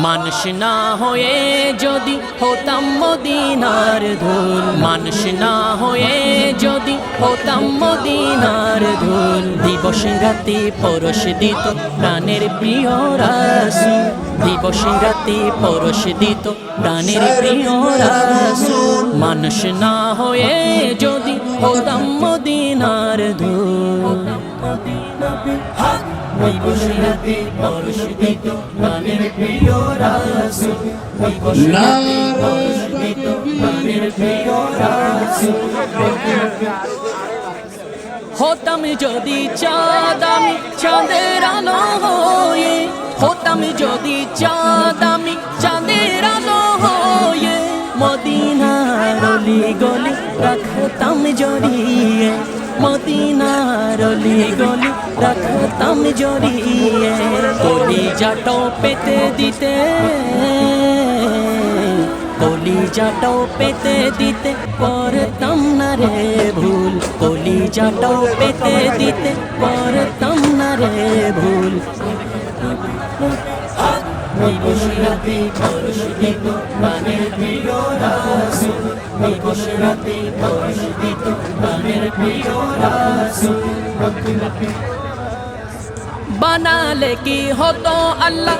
মানুষ না হয়ে যদি হতাম মদিনার ধুল, মানুষ না হয়ে যদি হতাম মদিনার ধুল, দিবস রাতি পরশ দিত প্রাণের প্রিয় রাসূল, দিবস রাতি পরশ দিত প্রাণের প্রিয় রাসূল। মানুষ না হয়ে যদি হতাম মদিনার ধুল, দিবস রাতি পরশ দিত প্রাণের প্রিয় রাসূল, দিবস রাতি পরশ দিত প্রাণের প্রিয় রাসূল। হতাম যদি চাঁদ আমি চাঁদের আলো হয়ে, হতাম যদি চাঁদ আমি চাঁদের আলো হয়ে, মদিনার অলি গলি রাখতাম জড়িয়ে, মদিনার অলি গলি রাখতাম জড়িয়ে। কলিজাটাও পেতে দিতে, কলিজাটাও পেতে দিতে পারতাম না রে ভুল, কলিজাটাও পেতে দিতে পারতাম না রে ভুল। দিবস রাতি পরশ দিত প্রাণের প্রিয় রাসূল, দিবস রাতি পরশ দিত প্রাণের প্রিয় রাসূল। বানালে কি হতো আল্লাহ